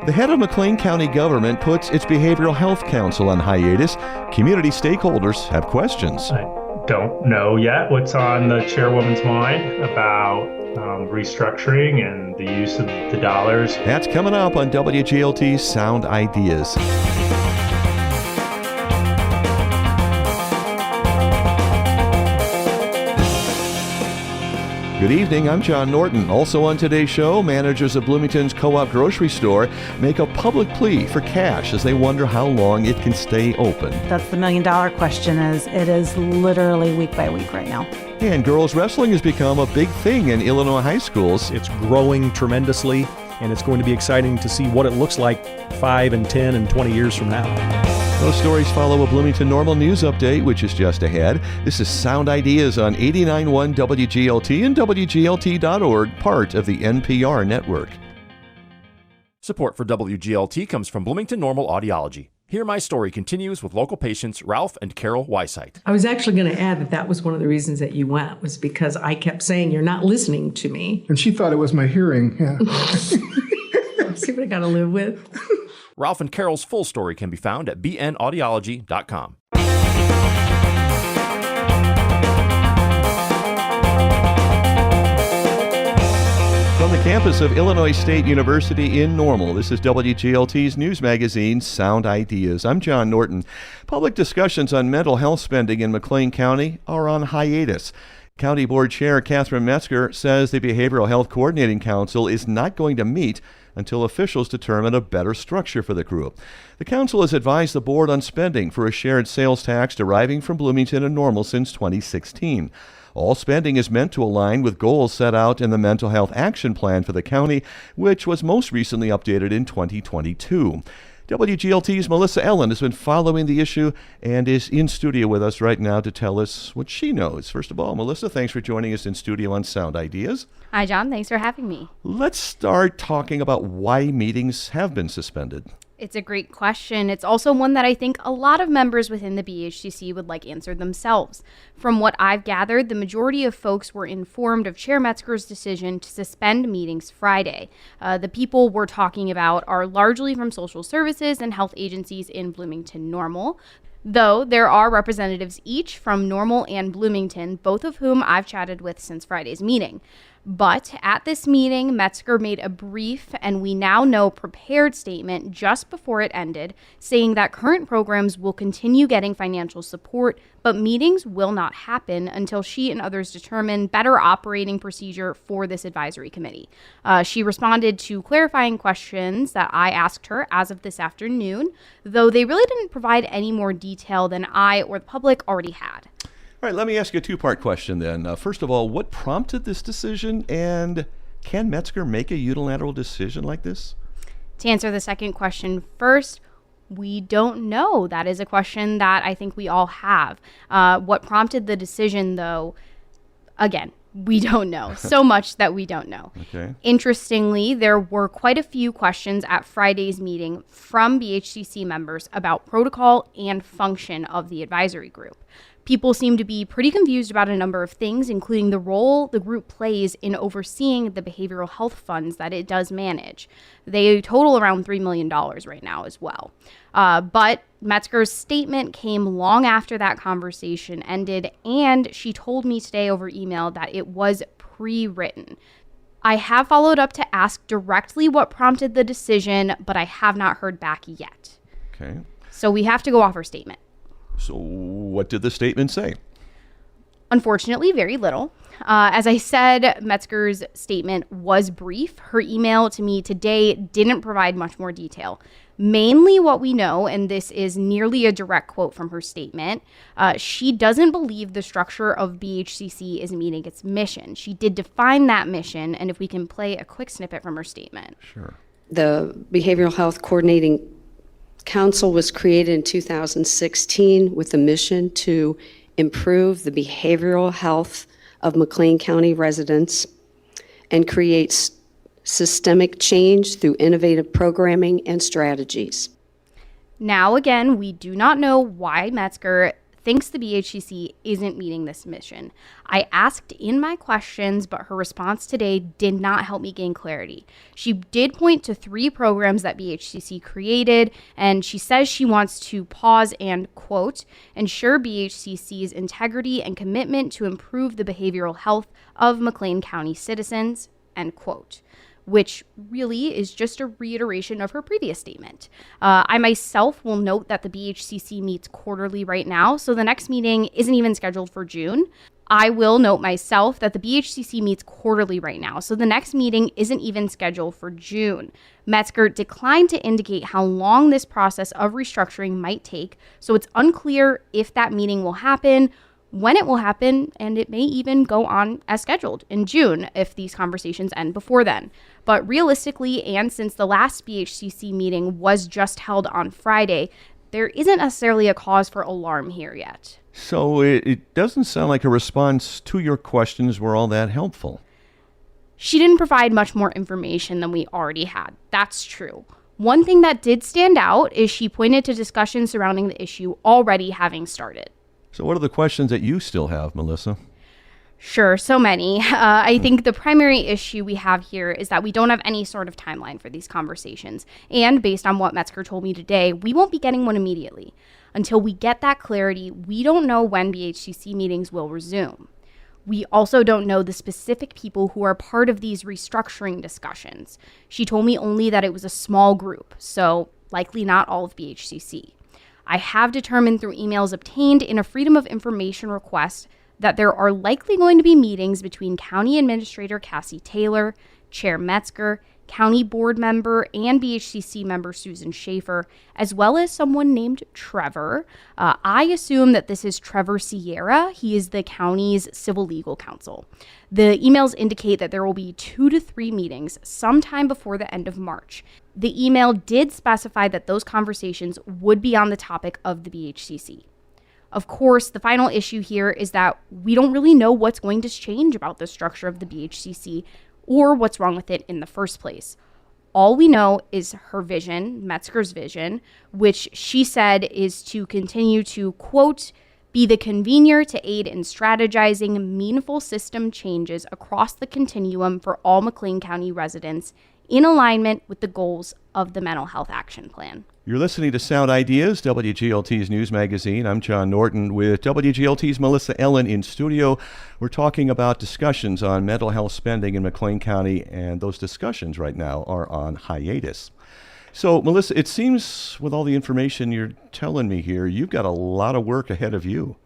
The head of McLean County government puts its Behavioral Health Council on hiatus. Community stakeholders have questions. I don't know yet what's on the chairwoman's mind about restructuring and the use of the dollars. That's coming up on WGLT's Sound Ideas. Good evening, I'm John Norton. Also on today's show, managers of Bloomington's Co-op grocery store make a public plea for cash as they wonder how long it can stay open. That's the million-dollar question. It is literally week by week right now. And girls wrestling has become a big thing in Illinois high schools. It's growing tremendously, and it's going to be exciting to see what it looks like 5 and 10 and 20 years from now. Those stories follow a Bloomington Normal News Update, which is just ahead. This is Sound Ideas on 89.1 WGLT and WGLT.org, part of the NPR network. Support for WGLT comes from Bloomington Normal Audiology. Here My Story continues with local patients Ralph and Carol Weisheit. I was actually going to add that was one of the reasons that you went, was because I kept saying, you're not listening to me. And she thought it was my hearing, yeah. See what I got to live with? Ralph and Carol's full story can be found at bnaudiology.com. From the campus of Illinois State University in Normal, this is WGLT's news magazine, Sound Ideas. I'm John Norton. Public discussions on mental health spending in McLean County are on hiatus. County Board Chair Catherine Metzger says the Behavioral Health Coordinating Council is not going to meet until officials determine a better structure for the group. The council has advised the board on spending for a shared sales tax deriving from Bloomington and Normal since 2016. All spending is meant to align with goals set out in the Mental Health Action Plan for the county, which was most recently updated in 2022. WGLT's Melissa Ellen has been following the issue and is in studio with us right now to tell us what she knows. First of all, Melissa, thanks for joining us in studio on Sound Ideas. Hi, John. Thanks for having me. Let's start talking about why meetings have been suspended. It's a great question. It's also one that I think a lot of members within the BHCC would like answered themselves. From what I've gathered, the majority of folks were informed of Chair Metzger's decision to suspend meetings Friday. The people we're talking about are largely from social services and health agencies in Bloomington Normal, though there are representatives each from Normal and Bloomington, both of whom I've chatted with since Friday's meeting. But at this meeting, Metzger made a brief and we now know prepared statement just before it ended, saying that current programs will continue getting financial support, but meetings will not happen until she and others determine better operating procedure for this advisory committee. She responded to clarifying questions that I asked her as of this afternoon, though they really didn't provide any more detail than I or the public already had. All right, let me ask you a two-part question then. First of all, what prompted this decision, and can Metzger make a unilateral decision like this? To answer the second question first, we don't know. That is a question that I think we all have. What prompted the decision, though, again, we don't know. So much that we don't know. Okay. Interestingly, there were quite a few questions at Friday's meeting from BHCC members about protocol and function of the advisory group. People seem to be pretty confused about a number of things, including the role the group plays in overseeing the behavioral health funds that it does manage. They total around $3 million right now as well. But Metzger's statement came long after that conversation ended, and she told me today over email that it was pre-written. I have followed up to ask directly what prompted the decision, but I have not heard back yet. Okay. So we have to go off her statement. So what did the statement say? Unfortunately, very little. As I said, Metzger's statement was brief. Her email to me today didn't provide much more detail. Mainly what we know, and this is nearly a direct quote from her statement, she doesn't believe the structure of BHCC is meeting its mission. She did define that mission, and if we can play a quick snippet from her statement. Sure. The Behavioral Health Coordinating Council was created in 2016 with a mission to improve the behavioral health of McLean County residents and create systemic change through innovative programming and strategies. Now, again, we do not know why Metzger thinks the BHCC isn't meeting this mission. I asked in my questions, but her response today did not help me gain clarity. She did point to 3 programs that BHCC created, and she says she wants to pause and, quote, ensure BHCC's integrity and commitment to improve the behavioral health of McLean County citizens, end quote, which really is just a reiteration of her previous statement. I myself will note that the BHCC meets quarterly right now, so the next meeting isn't even scheduled for June. I will note myself that the BHCC meets quarterly right now, so the next meeting isn't even scheduled for June. Metzger declined to indicate how long this process of restructuring might take, so it's unclear if that meeting will happen, when it will happen, and it may even go on as scheduled in June if these conversations end before then. But realistically, and since the last BHCC meeting was just held on Friday, there isn't necessarily a cause for alarm here yet. So it doesn't sound like a response to your questions were all that helpful. She didn't provide much more information than we already had. That's true. One thing that did stand out is she pointed to discussions surrounding the issue already having started. So what are the questions that you still have, Melissa? Sure, so many. I think the primary issue we have here is that we don't have any sort of timeline for these conversations. And based on what Metzger told me today, we won't be getting one immediately. Until we get that clarity, we don't know when BHCC meetings will resume. We also don't know the specific people who are part of these restructuring discussions. She told me only that it was a small group, so likely not all of BHCC. I have determined through emails obtained in a Freedom of Information request that there are likely going to be meetings between County Administrator Cassie Taylor, Chair Metzger, County Board member, and BHCC member Susan Schaefer, as well as someone named Trevor. I assume that this is Trevor Sierra. He is the county's civil legal counsel. The emails indicate that there will be 2 to 3 meetings sometime before the end of March. The email did specify that those conversations would be on the topic of the BHCC. Of course, the final issue here is that we don't really know what's going to change about the structure of the BHCC or what's wrong with it in the first place. All we know is her vision, Metzger's vision, which she said is to continue to, quote, be the convener to aid in strategizing meaningful system changes across the continuum for all McLean County residents in alignment with the goals of the Mental Health Action Plan. You're listening to Sound Ideas, WGLT's news magazine. I'm John Norton with WGLT's Melissa Ellen in studio. We're talking about discussions on mental health spending in McLean County, and those discussions right now are on hiatus. So, Melissa, it seems with all the information you're telling me here, you've got a lot of work ahead of you.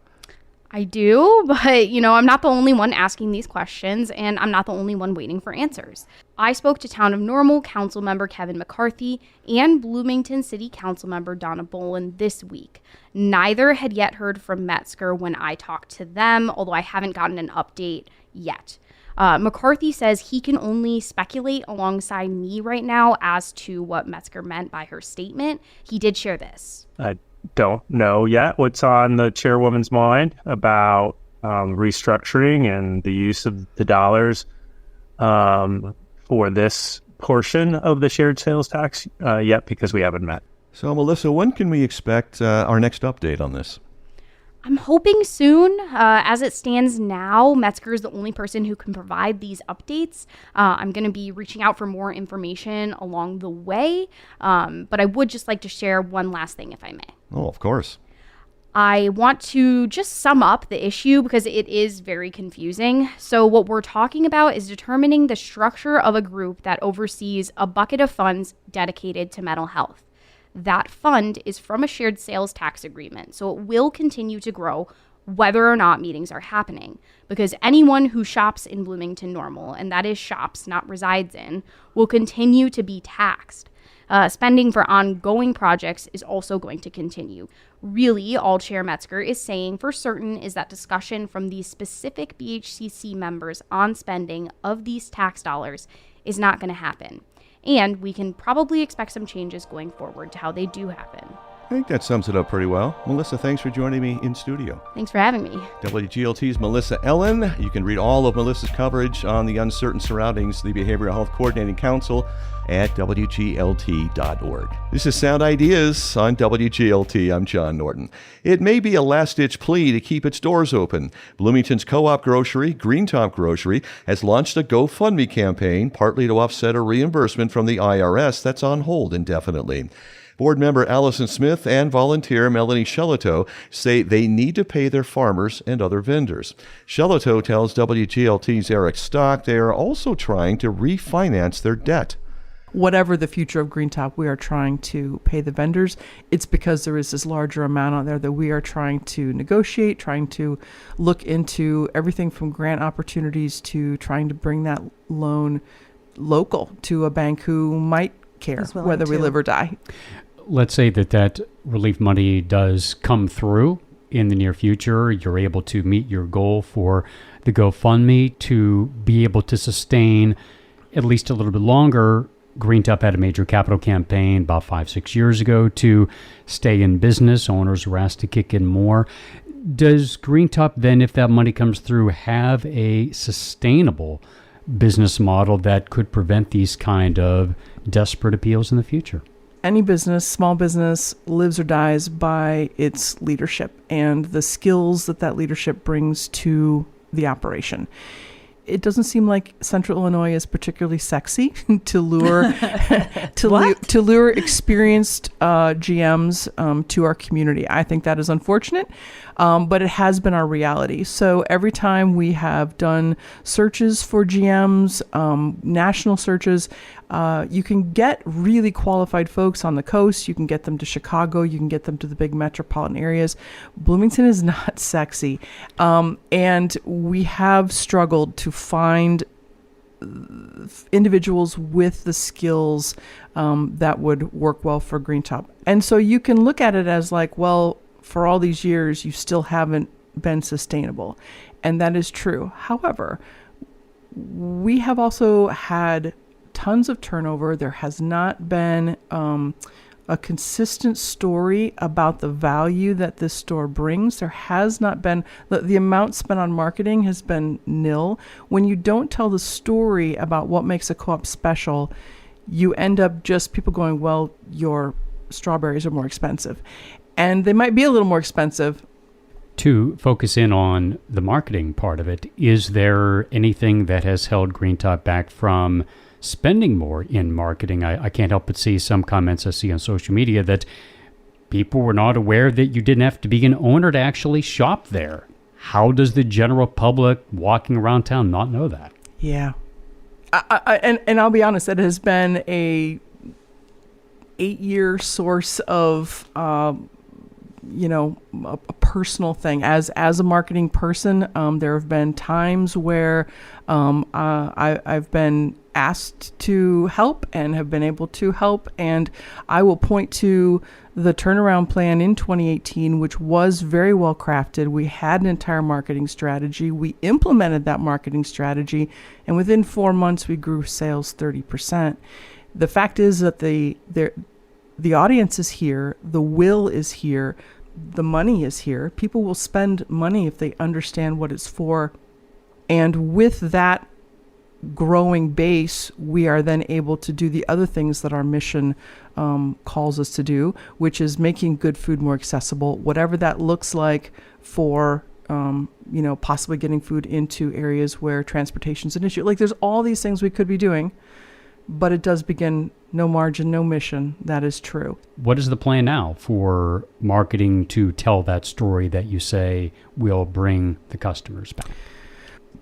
I do, but, I'm not the only one asking these questions, and I'm not the only one waiting for answers. I spoke to Town of Normal Council member Kevin McCarthy and Bloomington City Council member Donna Bolin this week. Neither had yet heard from Metzger when I talked to them, although I haven't gotten an update yet. McCarthy says he can only speculate alongside me right now as to what Metzger meant by her statement. He did share this. I don't know yet what's on the chairwoman's mind about restructuring and the use of the dollars for this portion of the shared sales tax yet, because we haven't met. So, Melissa, when can we expect our next update on this? I'm hoping soon. As it stands now, Metzger is the only person who can provide these updates. I'm going to be reaching out for more information along the way, but I would just like to share one last thing, if I may. Oh, of course. I want to just sum up the issue because it is very confusing. So what we're talking about is determining the structure of a group that oversees a bucket of funds dedicated to mental health. That fund is from a shared sales tax agreement, so it will continue to grow whether or not meetings are happening, because anyone who shops in Bloomington Normal, and that is shops, not resides in, will continue to be taxed. Spending for ongoing projects is also going to continue. Really, all Chair Metzger is saying for certain is that discussion from these specific BHCC members on spending of these tax dollars is not going to happen. And we can probably expect some changes going forward to how they do happen. I think that sums it up pretty well. Melissa, thanks for joining me in studio. Thanks for having me. WGLT's Melissa Ellen. You can read all of Melissa's coverage on the uncertain surroundings, the Behavioral Health Coordinating Council at WGLT.org. This is Sound Ideas on WGLT. I'm John Norton. It may be a last-ditch plea to keep its doors open. Bloomington's co-op grocery, Green Top Grocery, has launched a GoFundMe campaign, partly to offset a reimbursement from the IRS that's on hold indefinitely. Board member Allison Smith and volunteer Melanie Shellito say they need to pay their farmers and other vendors. Shellito tells WGLT's Eric Stock they are also trying to refinance their debt. Whatever the future of Green Top, we are trying to pay the vendors. It's because there is this larger amount out there that we are trying to negotiate, trying to look into everything from grant opportunities to trying to bring that loan local to a bank who might care whether we live or die. Let's say that relief money does come through in the near future. You're able to meet your goal for the GoFundMe to be able to sustain at least a little bit longer. Green Top had a major capital campaign about 5-6 years ago to stay in business. Owners were asked to kick in more. Does Green Top then, if that money comes through, have a sustainable business model that could prevent these kind of desperate appeals in the future? Any business, small business, lives or dies by its leadership and the skills that leadership brings to the operation. It doesn't seem like Central Illinois is particularly sexy to lure to lure experienced GMs to our community. I think that is unfortunate, but it has been our reality. So every time we have done searches for GMs, national searches, you can get really qualified folks on the coast. You can get them to Chicago. You can get them to the big metropolitan areas. Bloomington is not sexy. And we have struggled to find individuals with the skills that would work well for Green Top. And so you can look at it as like, well, for all these years, you still haven't been sustainable. And that is true. However, we have also had tons of turnover. There has not been a consistent story about the value that this store brings. There has not been, the amount spent on marketing has been nil. When you don't tell the story about what makes a co-op special, you end up just people going, well, your strawberries are more expensive. And they might be a little more expensive. To focus in on the marketing part of it, is there anything that has held Green Top back from spending more in marketing? I can't help but see some comments I see on social media that people were not aware that you didn't have to be an owner to actually shop there. How does the general public walking around town not know that? Yeah. And I'll be honest, it has been a 8-year source of a personal thing. As a marketing person, there have been times where I've been asked to help and have been able to help. And I will point to the turnaround plan in 2018, which was very well crafted. We had an entire marketing strategy. We implemented that marketing strategy, and within 4 months, we grew sales 30%. The fact is that the audience is here, the will is here, the money is here. People will spend money if they understand what it's for. And with that growing base, we are then able to do the other things that our mission calls us to do, which is making good food more accessible, whatever that looks like for possibly getting food into areas where transportation is an issue. Like, there's all these things we could be doing, but it does begin no margin, no mission. That is true. What is the plan now for marketing to tell that story that you say will bring the customers back?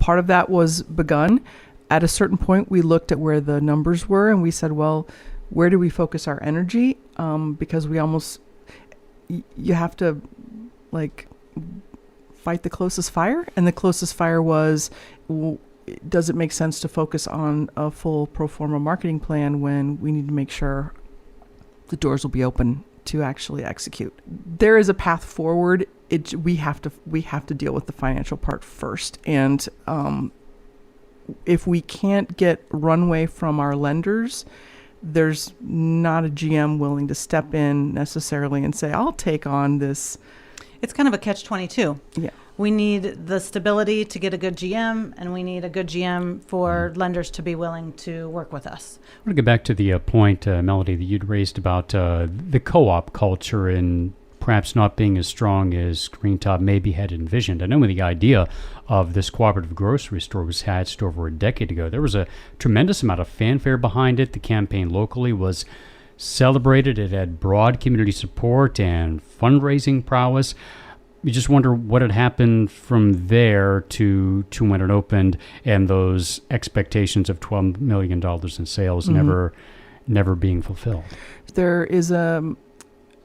Part of that was begun. At a certain point, we looked at where the numbers were and we said, well, where do we focus our energy? Because you have to fight the closest fire. And the closest fire was, does it make sense to focus on a full pro forma marketing plan when we need to make sure the doors will be open to actually execute? There is a path forward. We have to deal with the financial part first. And if we can't get runway from our lenders, there's not a GM willing to step in necessarily and say, I'll take on this. It's kind of a catch-22. Yeah. We need the stability to get a good GM, and we need a good GM for lenders to be willing to work with us. I want to get back to the point, Melody, that you'd raised about the co-op culture and perhaps not being as strong as Green Top maybe had envisioned. I know when the idea of this cooperative grocery store was hatched over a decade ago, there was a tremendous amount of fanfare behind it. The campaign locally was celebrated. It had broad community support and fundraising prowess. You just wonder what had happened from there to when it opened, and those expectations of $12 million in sales never being fulfilled. There is a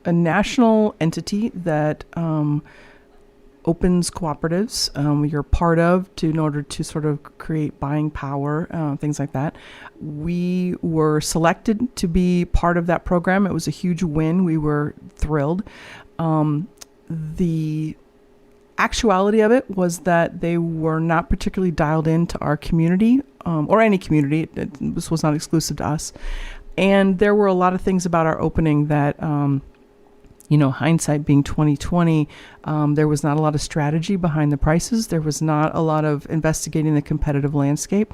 national entity that opens cooperatives you're part of in order to sort of create buying power, things like that. We were selected to be part of that program. It was a huge win. We were thrilled. The actuality of it was that they were not particularly dialed into our community, or any community. This was not exclusive to us. And there were a lot of things about our opening that, hindsight being 2020, there was not a lot of strategy behind the prices. There was not a lot of investigating the competitive landscape.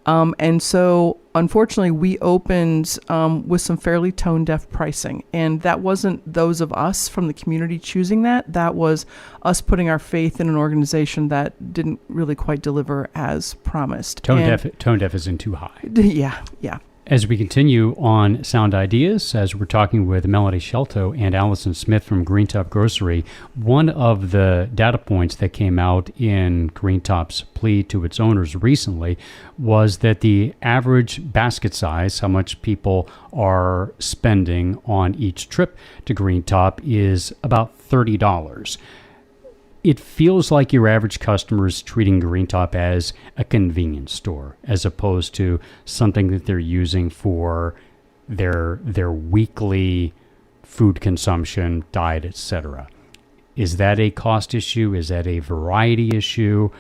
And so, unfortunately, we opened with some fairly tone-deaf pricing. And that wasn't those of us from the community choosing that. That was us putting our faith in an organization that didn't really quite deliver as promised. Tone deaf isn't too high. Yeah. As we continue on Sound Ideas, as we're talking with Melody Shelto and Allison Smith from Green Top Grocery, one of the data points that came out in Green Top's plea to its owners recently was that the average basket size, how much people are spending on each trip to Green Top, is about $30. It feels like your average customer is treating Green Top as a convenience store, as opposed to something that they're using for their weekly food consumption, diet, etc. Is that a cost issue? Is that a variety issue?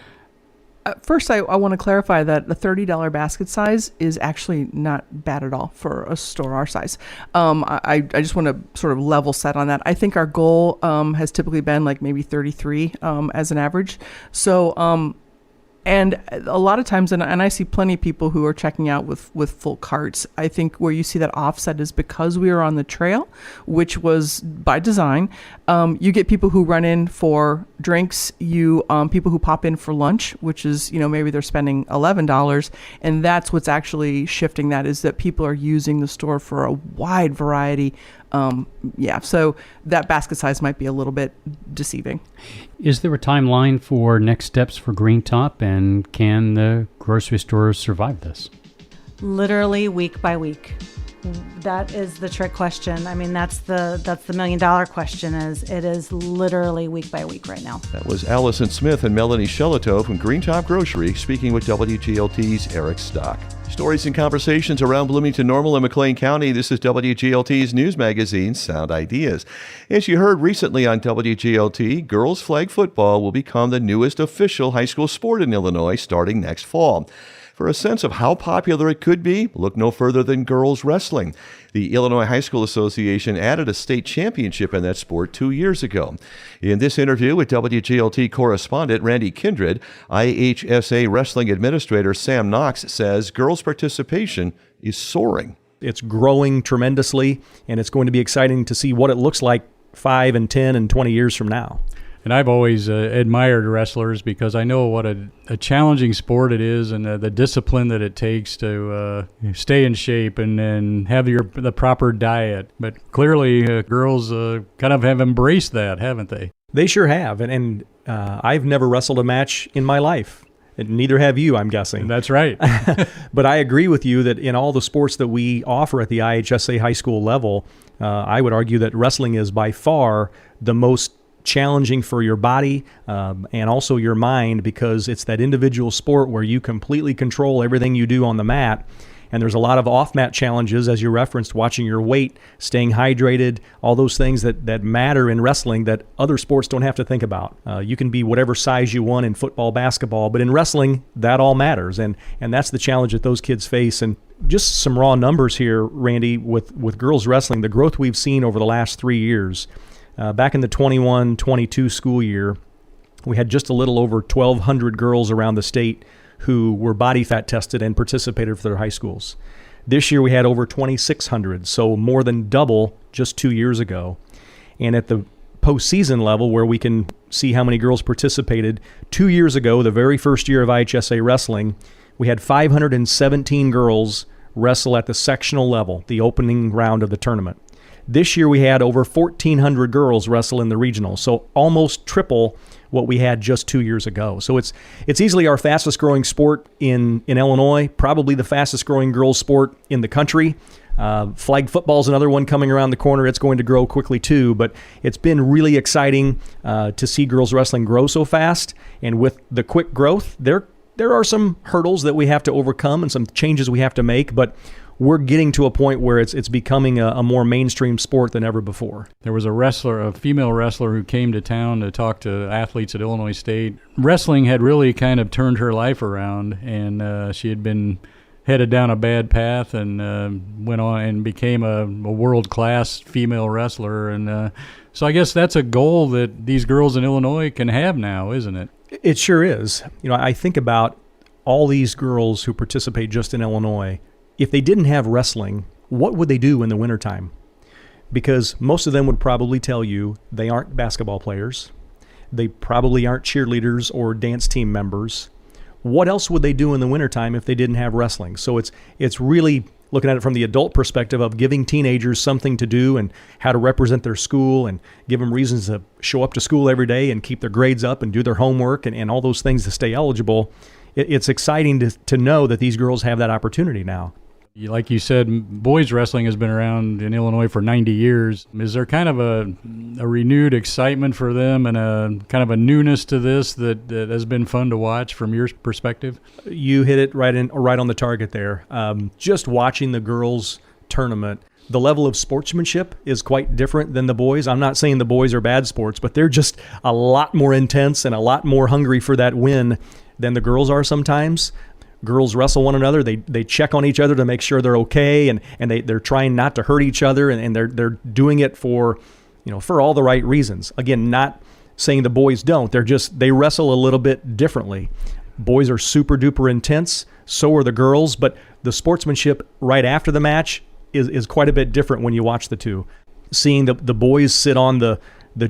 First, I want to clarify that the $30 basket size is actually not bad at all for a store our size. I just want to sort of level set on that. I think our goal has typically been like maybe 33 as an average. So, and a lot of times, and I see plenty of people who are checking out with full carts. I think where you see that offset is because we are on the trail, which was by design. You get people who run in for drinks, people who pop in for lunch, which is, maybe they're spending $11. And that's what's actually shifting that, is that people are using the store for a wide variety. So that basket size might be a little bit deceiving. Is there a timeline for next steps for Green Top, and can the grocery stores survive this? Literally week by week. That is the trick question. I mean, that's the $1 million question. It is literally week by week right now. That was Allison Smith and Melanie Shelito from Green Top Grocery speaking with WGLT's Eric Stock. Stories and conversations around Bloomington Normal and McLean County. This is WGLT's news magazine, Sound Ideas. As you heard recently on WGLT, girls flag football will become the newest official high school sport in Illinois starting next fall. For a sense of how popular it could be, look no further than girls wrestling. The Illinois High School Association added a state championship in that sport 2 years ago. In this interview with WGLT correspondent Randy Kindred, IHSA wrestling administrator Sam Knox says girls' participation is soaring. It's growing tremendously, and it's going to be exciting to see what it looks like 5 and 10 and 20 years from now. And I've always admired wrestlers because I know what a challenging sport it is, and the discipline that it takes to stay in shape and have the proper diet. But clearly, girls kind of have embraced that, haven't they? They sure have, and I've never wrestled a match in my life. And neither have you, I'm guessing. That's right. But I agree with you that in all the sports that we offer at the IHSA high school level, I would argue that wrestling is by far the most challenging for your body and also your mind, because it's that individual sport where you completely control everything you do on the mat. And there's a lot of off-mat challenges, as you referenced, watching your weight, staying hydrated, all those things that matter in wrestling that other sports don't have to think about. You can be whatever size you want in football, basketball, but in wrestling, that all matters. And that's the challenge that those kids face. And just some raw numbers here, Randy, with girls wrestling, the growth we've seen over the last 3 years. Back in the 21-22 school year, we had just a little over 1,200 girls around the state who were body fat tested and participated for their high schools. This year we had over 2,600, so more than double just 2 years ago. And at the postseason level, where we can see how many girls participated, 2 years ago, the very first year of IHSA wrestling, we had 517 girls wrestle at the sectional level, the opening round of the tournament. This year we had over 1,400 girls wrestle in the regional, so almost triple what we had just 2 years ago. So it's easily our fastest growing sport in Illinois, probably the fastest growing girls sport in the country. Flag football is another one coming around the corner. It's going to grow quickly too, but it's been really exciting to see girls wrestling grow so fast. And with the quick growth, there are some hurdles that we have to overcome and some changes we have to make, but we're getting to a point where it's becoming a more mainstream sport than ever before. There was a female wrestler who came to town to talk to athletes at Illinois State. Wrestling had really kind of turned her life around, and she had been headed down a bad path and went on and became a world-class female wrestler. And so I guess that's a goal that these girls in Illinois can have now, isn't it? It sure is. I think about all these girls who participate just in Illinois. If they didn't have wrestling, what would they do in the wintertime? Because most of them would probably tell you they aren't basketball players. They probably aren't cheerleaders or dance team members. What else would they do in the wintertime if they didn't have wrestling? So it's really looking at it from the adult perspective of giving teenagers something to do and how to represent their school and give them reasons to show up to school every day and keep their grades up and do their homework and all those things to stay eligible. It's exciting to know that these girls have that opportunity now. Like you said, boys wrestling has been around in Illinois for 90 years. Is there kind of a renewed excitement for them and a kind of a newness to this that has been fun to watch from your perspective? You hit it right on the target there. Just watching the girls tournament, the level of sportsmanship is quite different than the boys. I'm not saying the boys are bad sports, but they're just a lot more intense and a lot more hungry for that win than the girls are sometimes. Girls wrestle one another. They check on each other to make sure they're okay, and they're trying not to hurt each other, and they're doing it for all the right reasons. Again, not saying the boys don't. They wrestle a little bit differently. Boys are super duper intense. So are the girls, but the sportsmanship right after the match is quite a bit different when you watch the two. Seeing the boys sit on the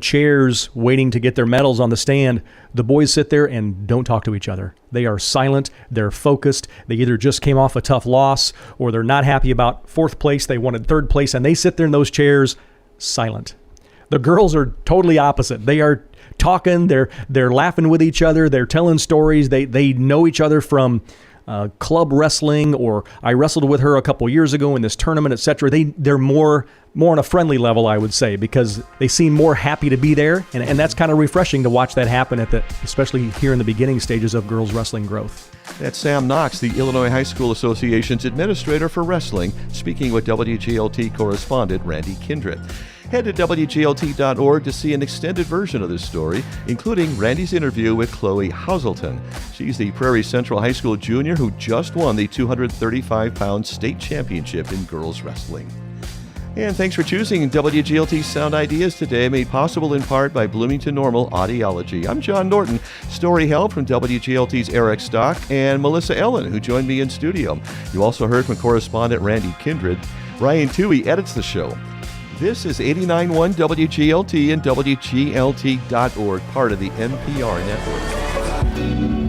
chairs waiting to get their medals on the stand, the boys sit there and don't talk to each other. They are silent. They're focused. They either just came off a tough loss or they're not happy about fourth place. They wanted third place, and they sit there in those chairs silent. The girls are totally opposite. They are talking. They're laughing with each other. They're telling stories. They know each other from club wrestling, or I wrestled with her a couple years ago in this tournament, etc. They're more on a friendly level, I would say, because they seem more happy to be there, and that's kind of refreshing to watch that happen especially here in the beginning stages of girls wrestling growth. That's Sam Knox, the Illinois High School Association's administrator for wrestling, speaking with WGLT correspondent Randy Kindred. Head to WGLT.org to see an extended version of this story, including Randy's interview with Chloe Houselton. She's the Prairie Central High School junior who just won the 235-pound state championship in girls wrestling. And thanks for choosing WGLT Sound Ideas today, made possible in part by Bloomington Normal Audiology. I'm John Norton. Story help from WGLT's Eric Stock and Melissa Ellen, who joined me in studio. You also heard from correspondent Randy Kindred. Ryan Toohey edits the show. This is 89.1 WGLT and WGLT.org, part of the NPR network.